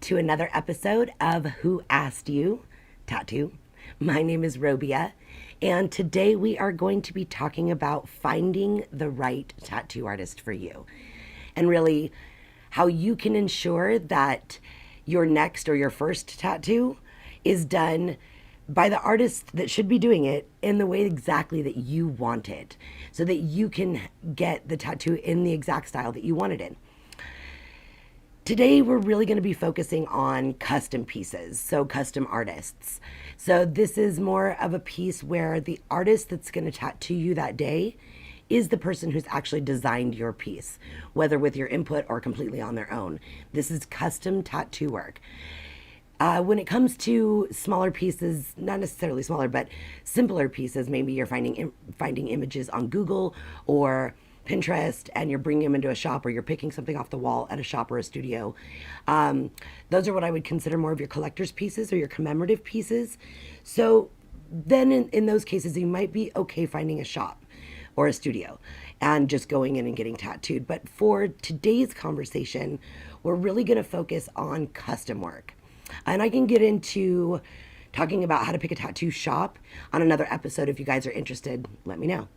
To another episode of Who Asked You Tattoo. My name is Robia, and today we are going to be talking about finding the right tattoo artist for you, and really how you can ensure that your next or your first tattoo is done by the artist that should be doing it in the way exactly that you want it, so that you can get the tattoo in the exact style that you want it in. Today, we're really going to be focusing on custom pieces, so custom artists. So this is more of a piece where the artist that's going to tattoo you that day is the person who's actually designed your piece, whether with your input or completely on their own. This is custom tattoo work. When it comes to smaller pieces, not necessarily smaller, but simpler pieces, maybe you're finding images on Google or Pinterest and you're bringing them into a shop, or you're picking something off the wall at a shop or a studio. Those are what I would consider more of your collector's pieces or your commemorative pieces. So then in those cases, you might be okay finding a shop or a studio and just going in and getting tattooed. But for today's conversation, we're really going to focus on custom work. And I can get into talking about how to pick a tattoo shop on another episode. If you guys are interested, let me know.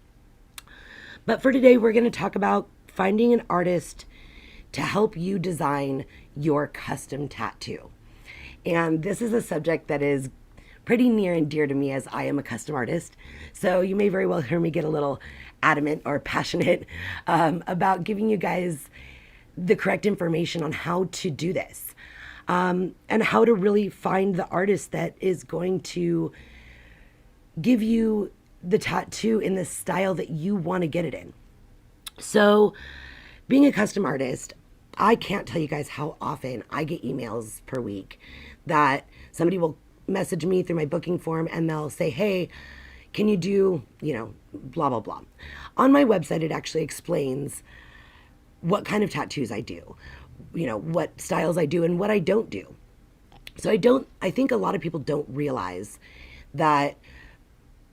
But for today, we're going to talk about finding an artist to help you design your custom tattoo. And this is a subject that is pretty near and dear to me, as I am a custom artist. So you may very well hear me get a little adamant or passionate about giving you guys the correct information on how to do this, and how to really find the artist that is going to give you the tattoo in the style that you want to get it in. So, being a custom artist, I can't tell you guys how often I get emails per week that somebody will message me through my booking form and they'll say, hey, can you do, blah, blah, blah. On my website, it actually explains what kind of tattoos I do, what styles I do and what I don't do. So I think a lot of people don't realize that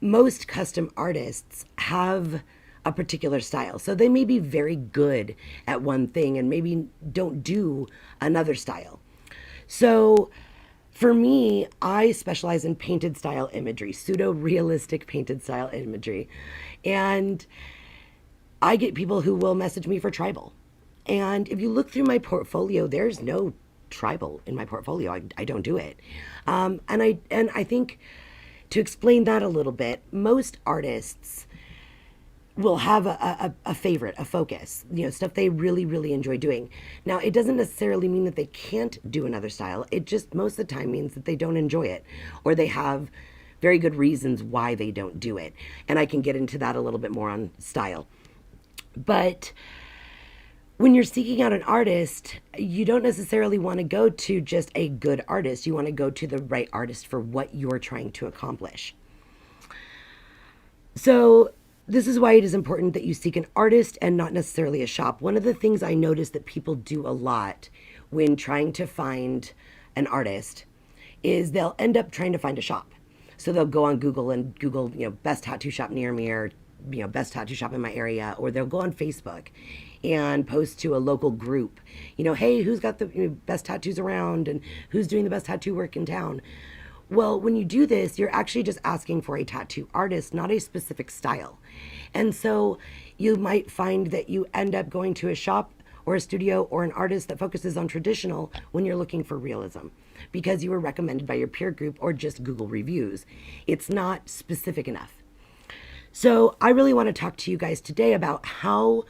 most custom artists have a particular style. So they may be very good at one thing and maybe don't do another style. So for me, I specialize in painted style imagery, pseudo-realistic painted style imagery. And I get people who will message me for tribal. And if you look through my portfolio, there's no tribal in my portfolio. I don't do it. And I think, to explain that a little bit, most artists will have a favorite, a focus, stuff they really, really enjoy doing. Now, it doesn't necessarily mean that they can't do another style. It just most of the time means that they don't enjoy it, or they have very good reasons why they don't do it. And I can get into that a little bit more on style. But when you're seeking out an artist, you don't necessarily want to go to just a good artist. You want to go to the right artist for what you're trying to accomplish. So this is why it is important that you seek an artist and not necessarily a shop. One of the things I notice that people do a lot when trying to find an artist is they'll end up trying to find a shop. So they'll go on Google and Google, best tattoo shop near me, or best tattoo shop in my area, or they'll go on Facebook and post to a local group, hey, who's got the best tattoos around and who's doing the best tattoo work in town. Well, when you do this, you're actually just asking for a tattoo artist, not a specific style. And so you might find that you end up going to a shop or a studio or an artist that focuses on traditional when you're looking for realism, because you were recommended by your peer group or just Google reviews. It's not specific enough. So I really want to talk to you guys today about how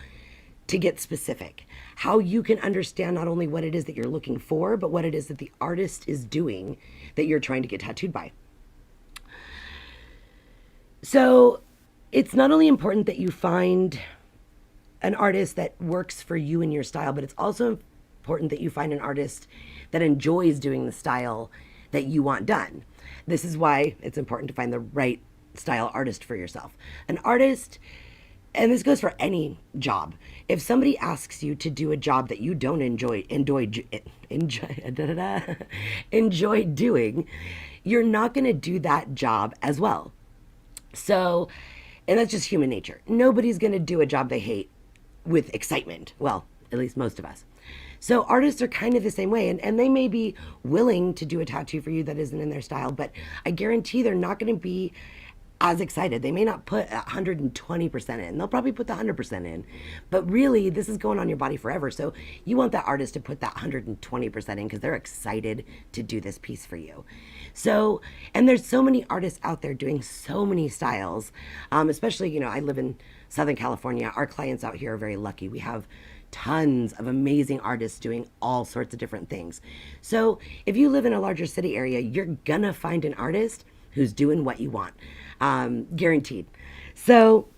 to get specific, how you can understand not only what it is that you're looking for, but what it is that the artist is doing that you're trying to get tattooed by. So it's not only important that you find an artist that works for you and your style, but it's also important that you find an artist that enjoys doing the style that you want done. This is why it's important to find the right style artist for yourself. An artist, and this goes for any job. If somebody asks you to do a job that you don't enjoy doing, you're not going to do that job as well. So, and that's just human nature. Nobody's going to do a job they hate with excitement. Well, at least most of us. So artists are kind of the same way, and they may be willing to do a tattoo for you that isn't in their style, but I guarantee they're not going to be as excited. They may not put 120% in. They'll probably put the 100% in. But really, this is going on your body forever. So you want that artist to put that 120% in because they're excited to do this piece for you. So, and there's so many artists out there doing so many styles, especially, I live in Southern California. Our clients out here are very lucky. We have tons of amazing artists doing all sorts of different things. So if you live in a larger city area, you're gonna find an artist who's doing what you want, guaranteed. So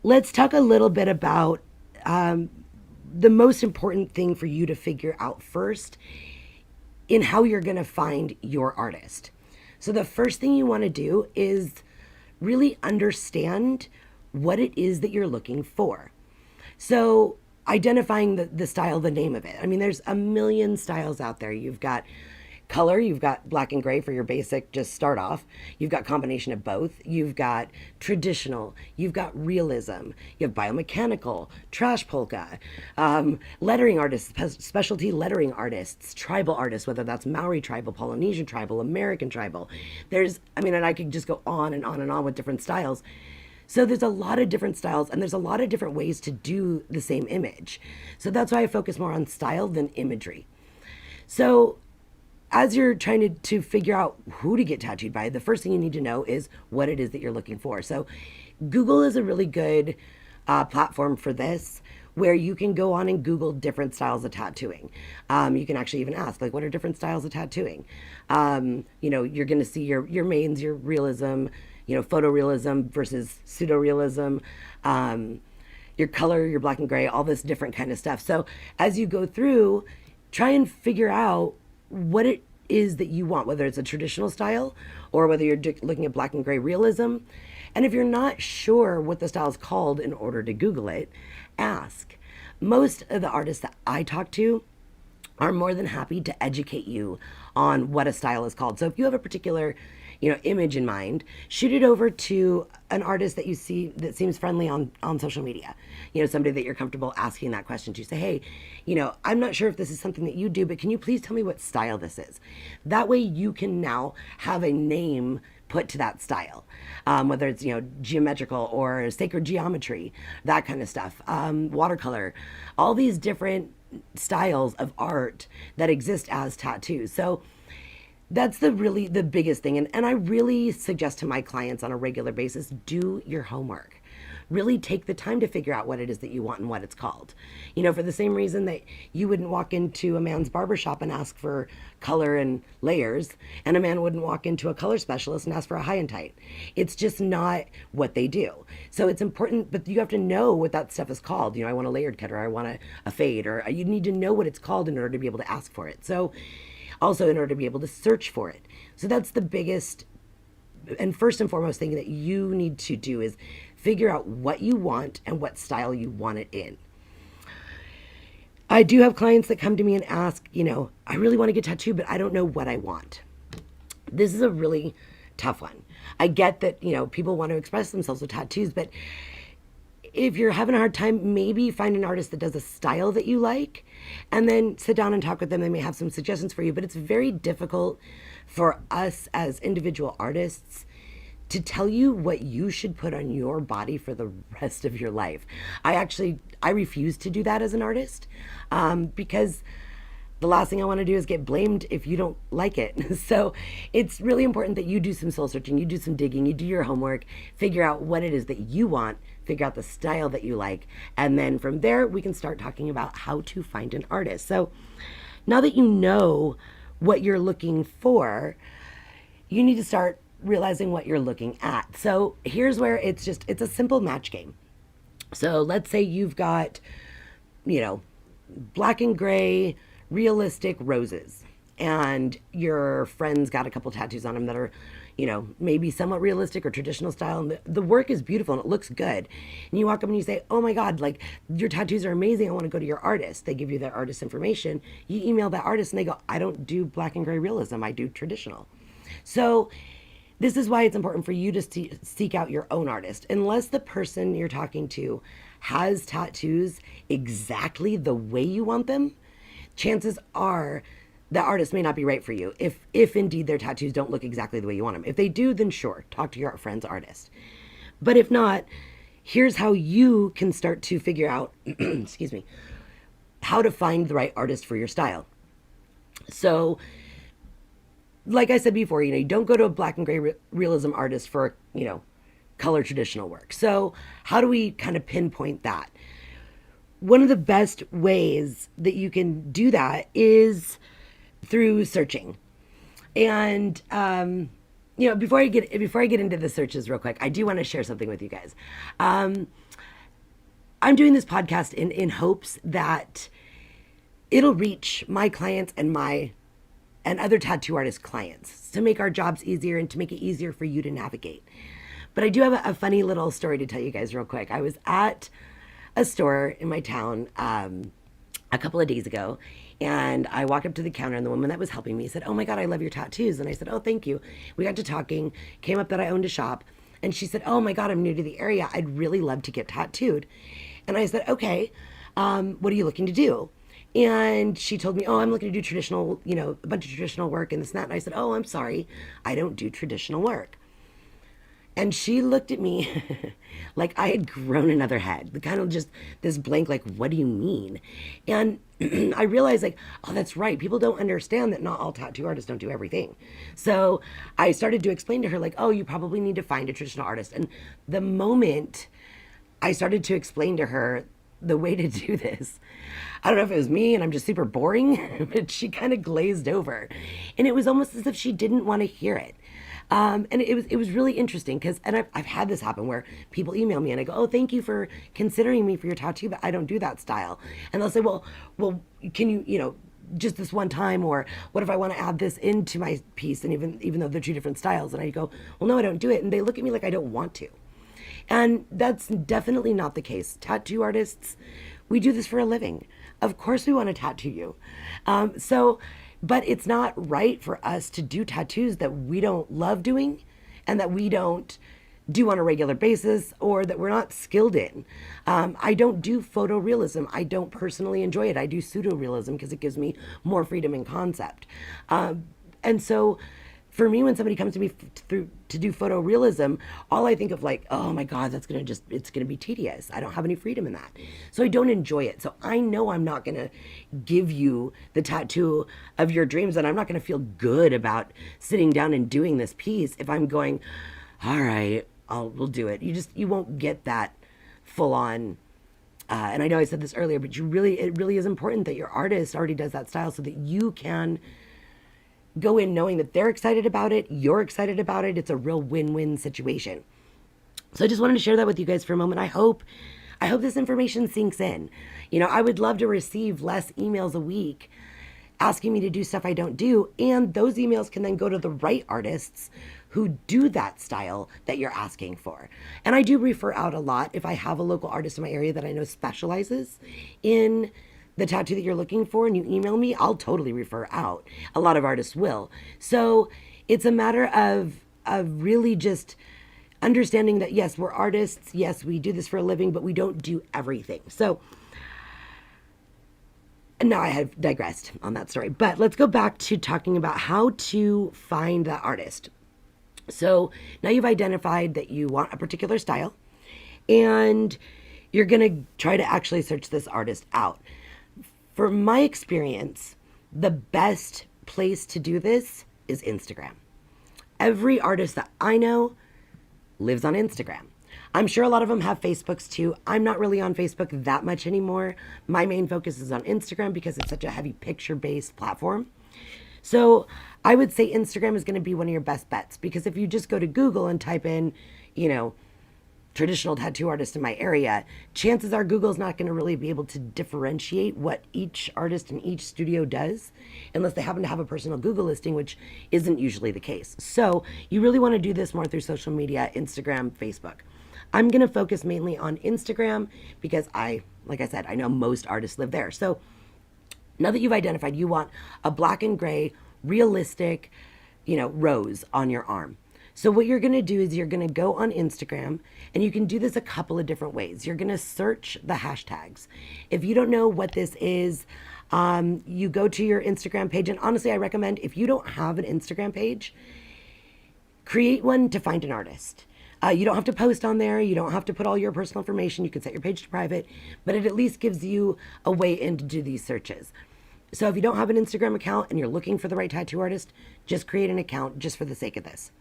let's talk a little bit about the most important thing for you to figure out first in how you're going to find your artist. So the first thing you want to do is really understand what it is that you're looking for. So identifying the style, the name of it. I mean, there's a million styles out there. You've got color, you've got black and gray for your basic, just start off. You've got combination of both. You've got traditional, you've got realism, you have biomechanical, trash polka, lettering artists, specialty lettering artists, tribal artists, whether that's Maori tribal, Polynesian tribal, American tribal. And I could just go on and on and on with different styles. So there's a lot of different styles, and there's a lot of different ways to do the same image. So that's why I focus more on style than imagery. So as you're trying to figure out who to get tattooed by, the first thing you need to know is what it is that you're looking for. So Google is a really good platform for this, where you can go on and Google different styles of tattooing. You can actually even ask, like, what are different styles of tattooing? You're going to see your mains, your realism, photorealism versus pseudo-realism, your color, your black and gray, all this different kind of stuff. So as you go through, try and figure out what it is that you want, whether it's a traditional style or whether you're looking at black and gray realism. And if you're not sure what the style is called, in order to Google it, ask. Most of the artists that I talk to are more than happy to educate you on what a style is called. So if you have a particular image in mind, shoot it over to an artist that you see that seems friendly on social media. Somebody that you're comfortable asking that question to. Say, hey, I'm not sure if this is something that you do, but can you please tell me what style this is? That way you can now have a name put to that style, whether it's geometrical or sacred geometry, that kind of stuff, watercolor, all these different styles of art that exist as tattoos. So that's the biggest thing. And I really suggest to my clients on a regular basis, do your homework. Really take the time to figure out what it is that you want and what it's called. For the same reason that you wouldn't walk into a man's barbershop and ask for color and layers, and a man wouldn't walk into a color specialist and ask for a high and tight. It's just not what they do. So it's important, but you have to know what that stuff is called. I want a layered cut, or I want a fade, or you need to know what it's called in order to be able to ask for it. So also in order to be able to search for it. So that's the biggest and first and foremost thing that you need to do, is figure out what you want and what style you want it in. I do have clients that come to me and ask, I really want to get tattooed, but I don't know what I want. This is a really tough one. I get that, people want to express themselves with tattoos, but if you're having a hard time, maybe find an artist that does a style that you like, and then sit down and talk with them. They may have some suggestions for you, but it's very difficult for us as individual artists to tell you what you should put on your body for the rest of your life. I refuse to do that as an artist, because the last thing I want to do is get blamed if you don't like it. So it's really important that you do some soul searching, you do some digging, you do your homework, figure out what it is that you want, figure out the style that you like, and then from there we can start talking about how to find an artist. So now that you know what you're looking for, you need to start realizing what you're looking at. So here's where it's a simple match game. So let's say you've got, black and gray realistic roses, and your friend's got a couple tattoos on them that are, maybe somewhat realistic or traditional style, and the work is beautiful and it looks good. And you walk up and you say, oh my God, like, your tattoos are amazing, I want to go to your artist. They give you their artist information. You email that artist and they go, I don't do black and gray realism, I do traditional. So this is why it's important for you to seek out your own artist. Unless the person you're talking to has tattoos exactly the way you want them, chances are the artist may not be right for you if indeed their tattoos don't look exactly the way you want them. If they do, then sure, talk to your friend's artist. But if not, here's how you can start to figure out excuse me, how to find the right artist for your style. So, like I said before, you don't go to a black and gray realism artist for, color traditional work. So, how do we kind of pinpoint that? One of the best ways that you can do that is through searching. And before I get into the searches real quick, I do want to share something with you guys. I'm doing this podcast in hopes that it'll reach my clients and other tattoo artist clients to make our jobs easier and to make it easier for you to navigate. But I do have a funny little story to tell you guys real quick. I was at a store in my town a couple of days ago, and I walked up to the counter, and the woman that was helping me said, "Oh my God, I love your tattoos." And I said, "Oh, thank you." We got to talking, came up that I owned a shop, and she said, "Oh my God, I'm new to the area. I'd really love to get tattooed." And I said, "Okay, what are you looking to do?" And she told me, "Oh, I'm looking to do traditional, a bunch of traditional work and this and that." And I said, "Oh, I'm sorry, I don't do traditional work." And she looked at me like I had grown another head, the kind of just this blank, like, "What do you mean?" And I realized, like, oh, that's right. People don't understand that not all tattoo artists don't do everything. So I started to explain to her, like, "Oh, you probably need to find a traditional artist." And the moment I started to explain to her the way to do this, I don't know if it was me and I'm just super boring, but she kind of glazed over. And it was almost as if she didn't want to hear it. And it was really interesting because, and I've had this happen where people email me and I go, "Oh, thank you for considering me for your tattoo, but I don't do that style." And they'll say, well, can you, just this one time, or what if I want to add this into my piece? And even though they're two different styles, and I go, "Well, no, I don't do it." And they look at me like I don't want to. And that's definitely not the case. Tattoo artists, we do this for a living. Of course we want to tattoo you. But it's not right for us to do tattoos that we don't love doing and that we don't do on a regular basis or that we're not skilled in. I don't do photorealism. I don't personally enjoy it. I do pseudo-realism because it gives me more freedom in concept. And so for me, when somebody comes to me to do photorealism, all I think of, like, oh my God, it's gonna be tedious. I don't have any freedom in that. So I don't enjoy it. So I know I'm not gonna give you the tattoo of your dreams, and I'm not gonna feel good about sitting down and doing this piece if I'm going, all right, we'll do it. You won't get that full on. And I know I said this earlier, but it really is important that your artist already does that style so that you can go in knowing that they're excited about it, you're excited about it. It's a real win-win situation. So I just wanted to share that with you guys for a moment. I hope this information sinks in. I would love to receive less emails a week asking me to do stuff I don't do, and those emails can then go to the right artists who do that style that you're asking for. And I do refer out a lot if I have a local artist in my area that I know specializes in the tattoo that you're looking for, and you email me, I'll totally refer out. A lot of artists will. So it's a matter of really just understanding that, yes, we're artists. Yes, we do this for a living, but we don't do everything. So now I have digressed on that story, but let's go back to talking about how to find the artist. So now you've identified that you want a particular style, and you're going to try to actually search this artist out. From my experience, the best place to do this is Instagram. Every artist that I know lives on Instagram. I'm sure a lot of them have Facebooks too. I'm not really on Facebook that much anymore. My main focus is on Instagram because it's such a heavy picture-based platform. So I would say Instagram is going to be one of your best bets, because if you just go to Google and type in, traditional tattoo artist in my area, chances are Google's not going to really be able to differentiate what each artist in each studio does unless they happen to have a personal Google listing, which isn't usually the case. So you really want to do this more through social media, Instagram, Facebook. I'm going to focus mainly on Instagram because like I said, I know most artists live there. So now that you've identified you want a black and gray, realistic, rose on your arm. So what you're going to do is you're going to go on Instagram, and you can do this a couple of different ways. You're going to search the hashtags. If you don't know what this is, you go to your Instagram page. And honestly, I recommend, if you don't have an Instagram page, create one to find an artist. You don't have to post on there. You don't have to put all your personal information. You can set your page to private, but it at least gives you a way in to do these searches. So if you don't have an Instagram account and you're looking for the right tattoo artist, just create an account just for the sake of this.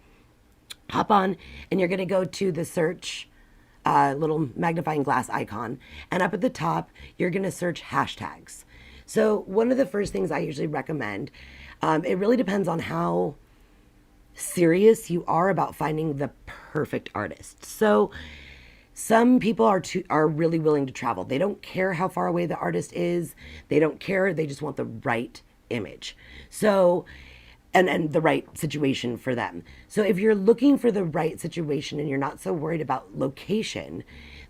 Hop on, and you're going to go to the search little magnifying glass icon, and up at the top, you're going to search hashtags. So one of the first things I usually recommend, it really depends on how serious you are about finding the perfect artist. So some people are really willing to travel. They don't care how far away the artist is. They don't care. They just want the right image. So and the right situation for them. So if you're looking for the right situation and you're not so worried about location,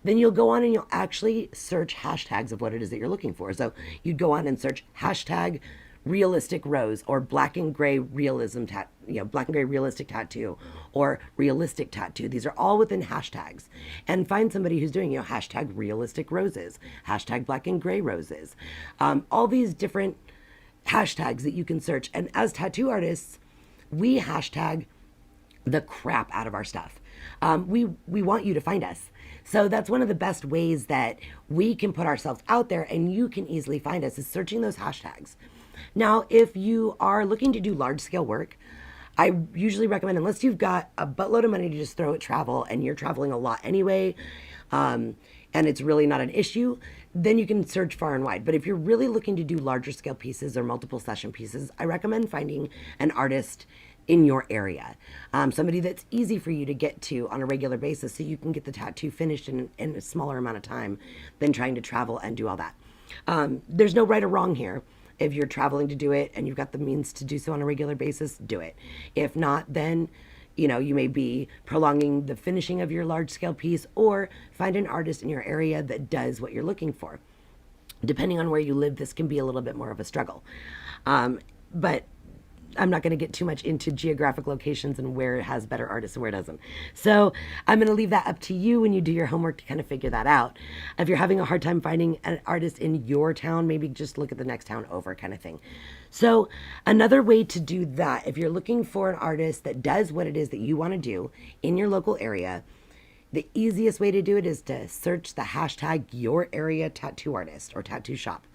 then you'll go on and you'll actually search hashtags of what it is that you're looking for. So you'd go on and search hashtag realistic rose, or black and gray realism black and gray realistic tattoo, or realistic tattoo. These are all within hashtags. And find somebody who's doing, hashtag realistic roses, hashtag black and gray roses, all these different hashtags that you can search. And as tattoo artists, we hashtag the crap out of our stuff. We want you to find us. So that's one of the best ways that we can put ourselves out there and you can easily find us, is searching those hashtags. Now, if you are looking to do large scale work, I usually recommend, unless you've got a buttload of money to just throw at travel and you're traveling a lot anyway, and it's really not an issue, then you can search far and wide. But if you're really looking to do larger scale pieces or multiple session pieces, I recommend finding an artist in your area, somebody that's easy for you to get to on a regular basis, so you can get the tattoo finished in a smaller amount of time than trying to travel and do all that. There's no right or wrong here. If you're traveling to do it and you've got the means to do so on a regular basis, do it. If not, then you may be prolonging the finishing of your large scale piece, or find an artist in your area that does what you're looking for. Depending on where you live, this can be a little bit more of a struggle. But I'm not going to get too much into geographic locations and where it has better artists and where it doesn't. So I'm going to leave that up to you when you do your homework to kind of figure that out. If you're having a hard time finding an artist in your town, maybe just look at the next town over, kind of thing. So another way to do that, if you're looking for an artist that does what it is that you want to do in your local area, the easiest way to do it is to search the hashtag your area tattoo artist or tattoo shop.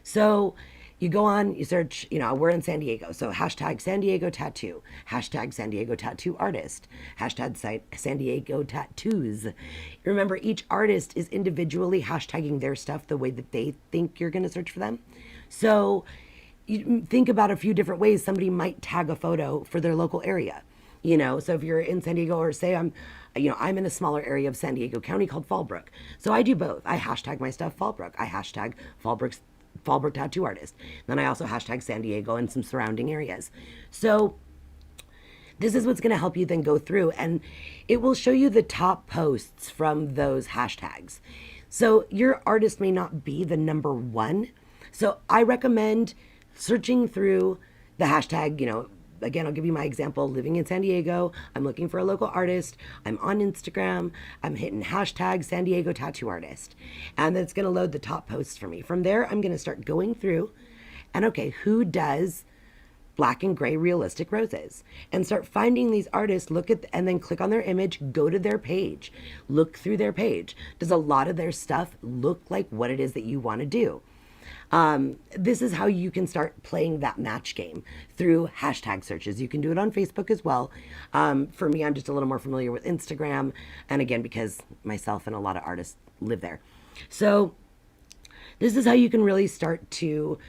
So you go on, you search, we're in San Diego, so hashtag San Diego tattoo, hashtag San Diego tattoo artist, hashtag San Diego tattoos. Remember, each artist is individually hashtagging their stuff the way that they think you're going to search for them. So you think about a few different ways somebody might tag a photo for their local area. So if you're in San Diego, or say I'm in a smaller area of San Diego County called Fallbrook. So I do both. I hashtag my stuff Fallbrook. I hashtag Fallbrook tattoo artist. Then I also hashtag San Diego and some surrounding areas. So this is what's going to help you then go through, and it will show you the top posts from those hashtags. So your artist may not be the number one. So I recommend searching through the hashtag, again, I'll give you my example. Living in San Diego, I'm looking for a local artist. I'm on Instagram. I'm hitting hashtag San Diego tattoo artist. And that's going to load the top posts for me. From there, I'm going to start going through and, okay, who does black and gray realistic roses? And start finding these artists, and then click on their image, go to their page, look through their page. Does a lot of their stuff look like what it is that you want to do? This is how you can start playing that match game through hashtag searches. You can do it on Facebook as well. For me, I'm just a little more familiar with Instagram. And again, because myself and a lot of artists live there. So this is how you can really start to,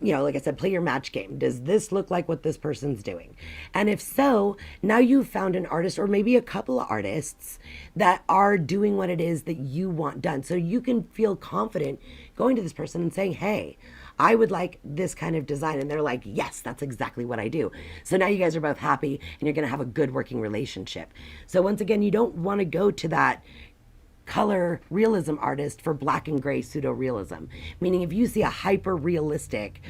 like I said, play your match game. Does this look like what this person's doing? And if so, now you've found an artist, or maybe a couple of artists, that are doing what it is that you want done. So you can feel confident going to this person and saying, hey, I would like this kind of design. And they're like, yes, that's exactly what I do. So now you guys are both happy and you're going to have a good working relationship. So once again, you don't want to go to that color realism artist for black and gray pseudo realism. Meaning if you see a hyper realistic,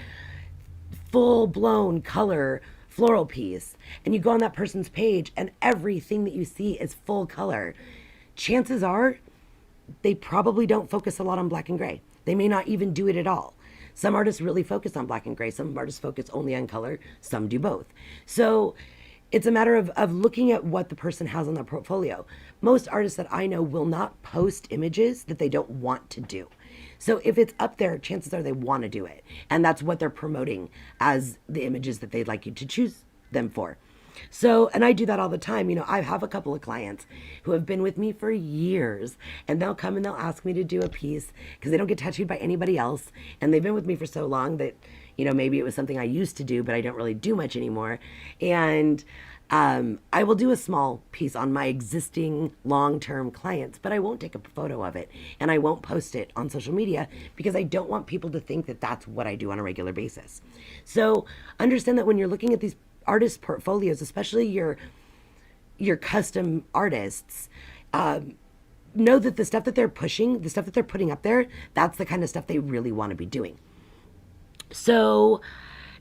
full blown color floral piece, and you go on that person's page and everything that you see is full color, chances are they probably don't focus a lot on black and gray. They may not even do it at all. Some artists really focus on black and gray. Some artists focus only on color. Some do both. So it's a matter of looking at what the person has on their portfolio. Most artists that I know will not post images that they don't want to do. So if it's up there, chances are they want to do it. And that's what they're promoting as the images that they'd like you to choose them for. So, and I do that all the time. You know, I have a couple of clients who have been with me for years, and they'll come and they'll ask me to do a piece because they don't get tattooed by anybody else. And they've been with me for so long that, you know, maybe it was something I used to do, but I don't really do much anymore. And I will do a small piece on my existing long-term clients, but I won't take a photo of it and I won't post it on social media because I don't want people to think that that's what I do on a regular basis. So understand that when you're looking at these artist portfolios, especially your custom artists, know that the stuff that they're pushing, the stuff that they're putting up there, that's the kind of stuff they really want to be doing. So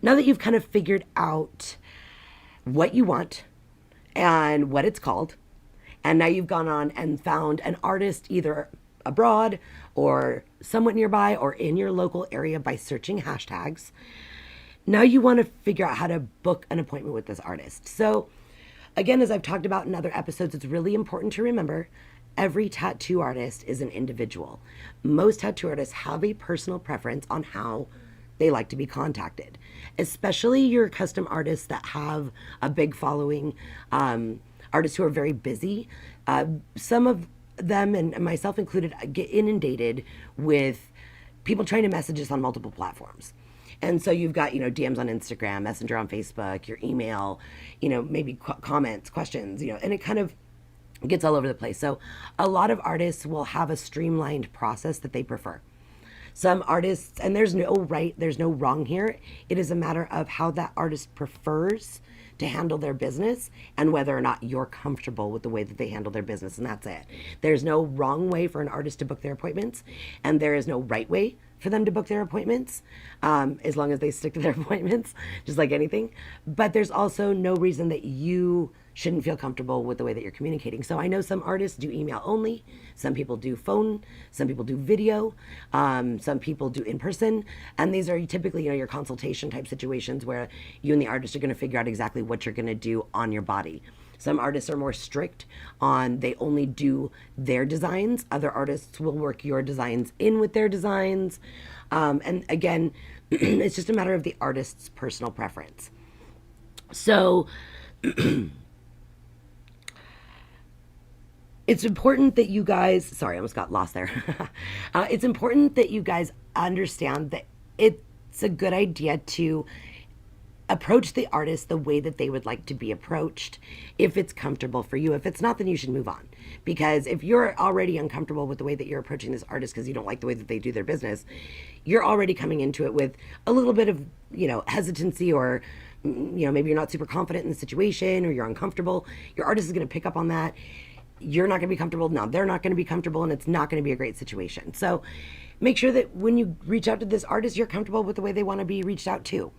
now that you've kind of figured out what you want and what it's called, and now you've gone on and found an artist either abroad or somewhat nearby or in your local area by searching hashtags, now you want to figure out how to book an appointment with this artist. So again, as I've talked about in other episodes, it's really important to remember every tattoo artist is an individual. Most tattoo artists have a personal preference on how they like to be contacted, especially your custom artists that have a big following, artists who are very busy. Some of them, and myself included, get inundated with people trying to message us on multiple platforms. And so you've got, you know, DMs on Instagram, Messenger on Facebook, your email, you know, maybe comments, questions, you know, and it kind of gets all over the place. So a lot of artists will have a streamlined process that they prefer. Some artists, and there's no right, there's no wrong here. It is a matter of how that artist prefers to handle their business and whether or not you're comfortable with the way that they handle their business, and that's it. There's no wrong way for an artist to book their appointments, and there is no right way for them to book their appointments, as long as they stick to their appointments, just like anything. But there's also no reason that you shouldn't feel comfortable with the way that you're communicating. So I know some artists do email only, some people do phone, some people do video, some people do in person, and these are typically, you know, your consultation type situations where you and the artist are going to figure out exactly what you're going to do on your body. Some artists are more strict on they only do their designs. Other artists will work your designs in with their designs. And again, it's just a matter of the artist's personal preference. So it's important that you guys, sorry, I almost got lost there. It's important that you guys understand that it's a good idea to approach the artist the way that they would like to be approached if it's comfortable for you. If it's not, then you should move on. Because if you're already uncomfortable with the way that you're approaching this artist because you don't like the way that they do their business, you're already coming into it with a little bit of, you know, hesitancy, or, you know, maybe you're not super confident in the situation, or you're uncomfortable. Your artist is going to pick up on that. You're not going to be comfortable. No, they're not going to be comfortable, and it's not going to be a great situation. So make sure that when you reach out to this artist, you're comfortable with the way they want to be reached out to.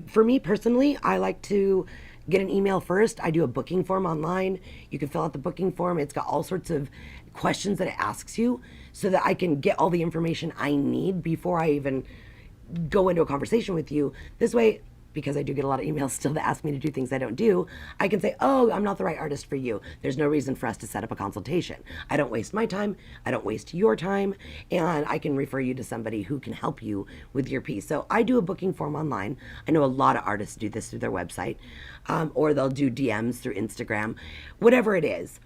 For me personally, I like to get an email first. I do a booking form online. You can fill out the booking form. It's got all sorts of questions that it asks you so that I can get all the information I need before I even go into a conversation with you. This way, because I do get a lot of emails still that ask me to do things I don't do, I can say, oh, I'm not the right artist for you. There's no reason for us to set up a consultation. I don't waste my time. I don't waste your time. And I can refer you to somebody who can help you with your piece. So I do a booking form online. I know a lot of artists do this through their website, or they'll do DMs through Instagram, whatever it is.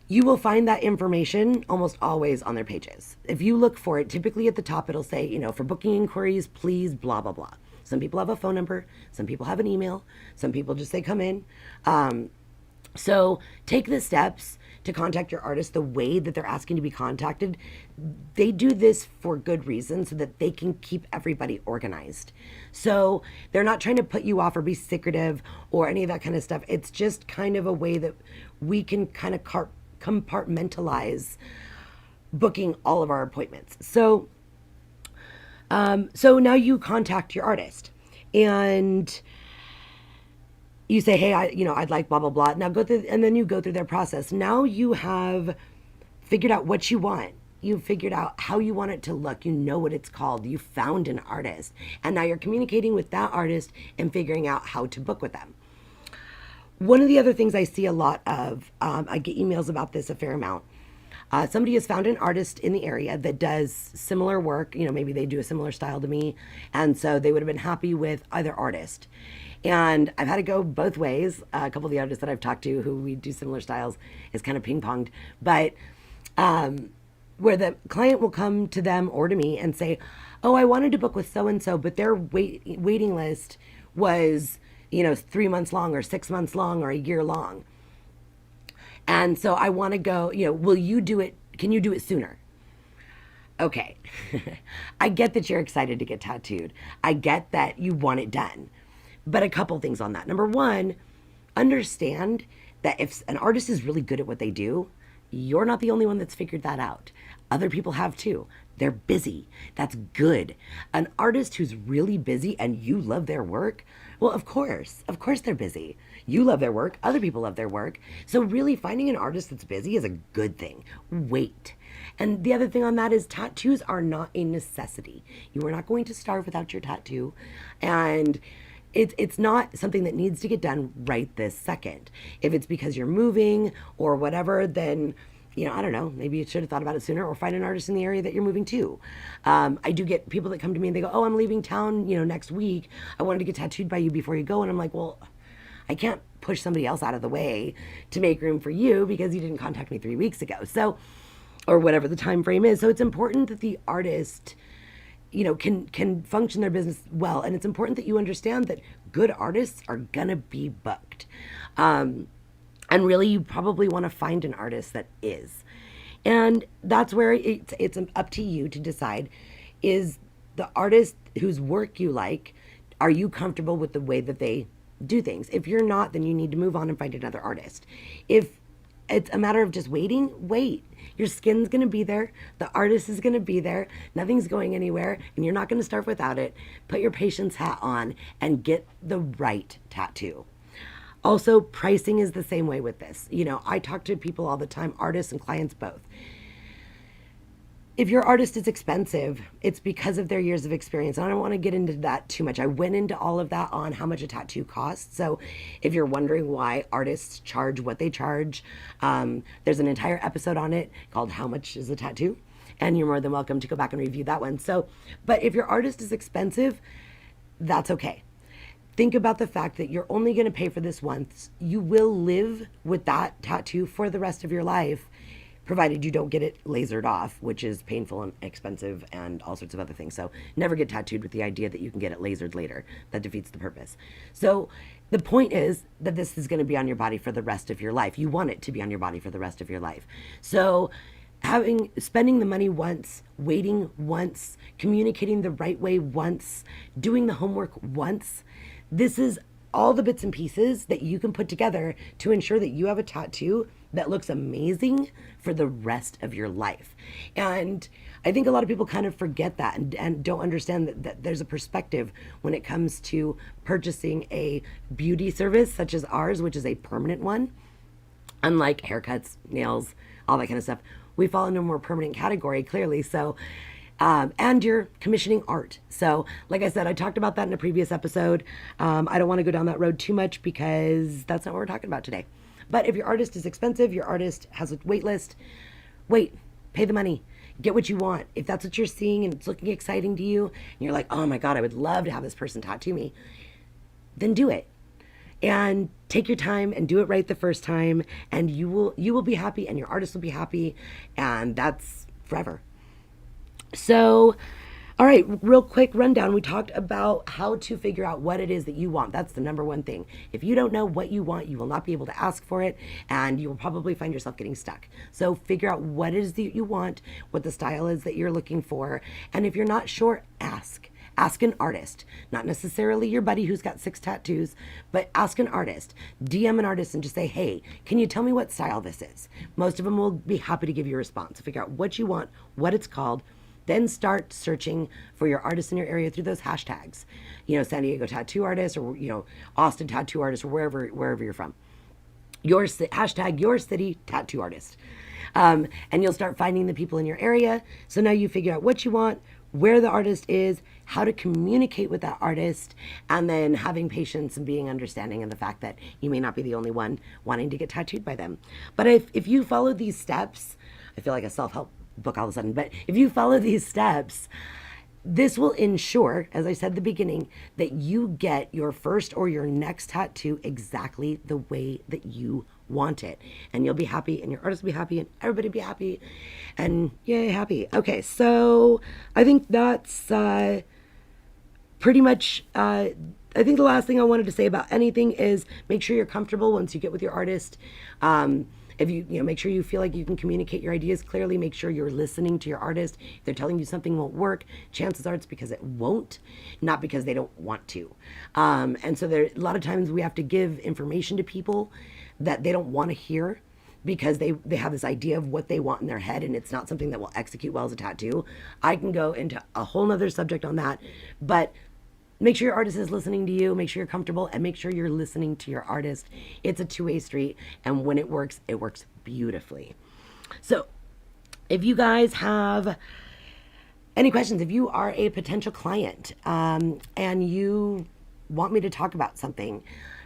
You will find that information almost always on their pages. If you look for it, typically at the top, it'll say, you know, for booking inquiries, please, blah, blah, blah. Some people have a phone number. Some people have an email. Some people just say, come in. So take the steps to contact your artist the way that they're asking to be contacted. They do this for good reason so that they can keep everybody organized. So they're not trying to put you off or be secretive or any of that kind of stuff. It's just kind of a way that we can kind of compartmentalize booking all of our appointments. So now you contact your artist, and You say, hey, I'd like blah, blah, blah. Now go through, and then you go through their process. Now you have figured out what you want. You figured out how you want it to look. You know what it's called. You found an artist. And now you're communicating with that artist and figuring out how to book with them. One of the other things I see a lot of, I get emails about this a fair amount. Somebody has found an artist in the area that does similar work. Maybe they do a similar style to me. And so they would have been happy with either artist. And I've had to go both ways. A couple of the artists that I've talked to who we do similar styles is kind of ping ponged. But where the client will come to them or to me and say, oh, I wanted to book with so and so, but their waiting list was 3 months long or 6 months long or a year long. And so I want to go, will you do it? Can you do it sooner? Okay. I get that you're excited to get tattooed. I get that you want it done. But a couple things on that. Number one, understand that if an artist is really good at what they do, you're not the only one that's figured that out. Other people have too. They're busy. That's good. An artist who's really busy and you love their work, well, of course they're busy. You love their work. Other people love their work. So really finding an artist that's busy is a good thing. Wait. And the other thing on that is tattoos are not a necessity. You are not going to starve without your tattoo. And it's not something that needs to get done right this second. If it's because you're moving or whatever, then I don't know, maybe you should have thought about it sooner, or find an artist in the area that you're moving to. I do get people that come to me and they go, oh, I'm leaving town, next week. I wanted to get tattooed by you before you go. And I'm like, well, I can't push somebody else out of the way to make room for you because you didn't contact me 3 weeks ago. So, or whatever the time frame is. So it's important that the artist can function their business well. And it's important that you understand that good artists are going to be booked. And really, you probably want to find an artist that is. And that's where it's up to you to decide, is the artist whose work you like, are you comfortable with the way that they do things? If you're not, then you need to move on and find another artist. If it's a matter of just waiting, wait. Your skin's going to be there. The artist is going to be there. Nothing's going anywhere, and you're not going to start without it. Put your patience hat on and get the right tattoo. Also, pricing is the same way with this. I talk to people all the time, artists and clients both. If your artist is expensive, it's because of their years of experience. And I don't want to get into that too much. I went into all of that on how much a tattoo costs. So if you're wondering why artists charge what they charge, there's an entire episode on it called How Much is a Tattoo? And you're more than welcome to go back and review that one. But if your artist is expensive, that's okay. Think about the fact that you're only going to pay for this once. You will live with that tattoo for the rest of your life, provided you don't get it lasered off, which is painful and expensive and all sorts of other things. So never get tattooed with the idea that you can get it lasered later. That defeats the purpose. So the point is that this is going to be on your body for the rest of your life. You want it to be on your body for the rest of your life. So spending the money once, waiting once, communicating the right way once, doing the homework once, this is all the bits and pieces that you can put together to ensure that you have a tattoo that looks amazing for the rest of your life. And I think a lot of people kind of forget that and don't understand that there's a perspective when it comes to purchasing a beauty service such as ours, which is a permanent one. Unlike haircuts, nails, all that kind of stuff, we fall into a more permanent category, clearly. So and you're commissioning art. So like I said, I talked about that in a previous episode. I don't want to go down that road too much because that's not what we're talking about today. But if your artist is expensive, your artist has a wait list, wait, pay the money, get what you want. If that's what you're seeing and it's looking exciting to you, and you're like, oh my God, I would love to have this person tattoo me, then do it. And take your time and do it right the first time, and you will be happy and your artist will be happy, and that's forever. So, all right, real quick rundown. We talked about how to figure out what it is that you want. That's the number one thing. If you don't know what you want, you will not be able to ask for it, and you will probably find yourself getting stuck. So figure out what it is that you want, what the style is that you're looking for, and if you're not sure, ask. Ask an artist, not necessarily your buddy who's got 6 tattoos, but ask an artist. DM an artist and just say, hey, can you tell me what style this is? Most of them will be happy to give you a response. Figure out what you want, what it's called, Then start searching for your artists in your area through those hashtags. San Diego tattoo artist, or Austin tattoo artist, or wherever you're from. Hashtag your city tattoo artist. And you'll start finding the people in your area. So now you figure out what you want, where the artist is, how to communicate with that artist, and then having patience and being understanding of the fact that you may not be the only one wanting to get tattooed by them. But if you follow these steps, I feel like a self-help book all of a sudden, but if you follow these steps, this will ensure, as I said at the beginning, that you get your first or your next tattoo exactly the way that you want it. And you'll be happy, and your artist will be happy, and everybody will be happy. And yay, happy. Okay, so I think that's pretty much... I think the last thing I wanted to say about anything is make sure you're comfortable once you get with your artist. If make sure you feel like you can communicate your ideas clearly. Make sure you're listening to your artist. If they're telling you something won't work, chances are it's because it won't, not because they don't want to. And so a lot of times we have to give information to people that they don't want to hear, because they have this idea of what they want in their head, and it's not something that will execute well as a tattoo. I can go into a whole nother subject on that, but make sure your artist is listening to you, make sure you're comfortable, and make sure you're listening to your artist. It's a two-way street, and when it works beautifully. So if you guys have any questions, if you are a potential client and you want me to talk about something,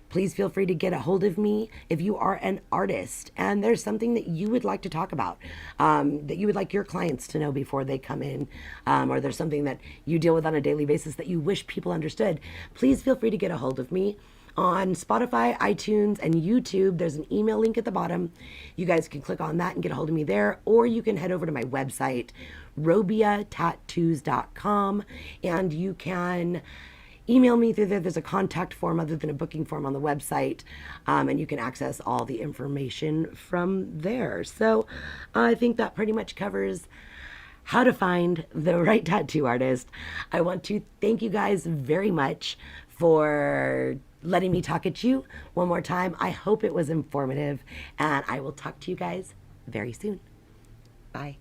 please feel free to get a hold of me. If you are an artist and there's something that you would like to talk about, that you would like your clients to know before they come in, or there's something that you deal with on a daily basis that you wish people understood, please feel free to get a hold of me. On Spotify, iTunes, and YouTube, there's an email link at the bottom. You guys can click on that and get a hold of me there, or you can head over to my website, robiatattoos.com, and you can email me through there. There's a contact form other than a booking form on the website, and you can access all the information from there. So I think that pretty much covers how to find the right tattoo artist. I want to thank you guys very much for letting me talk at you one more time. I hope it was informative, and I will talk to you guys very soon. Bye.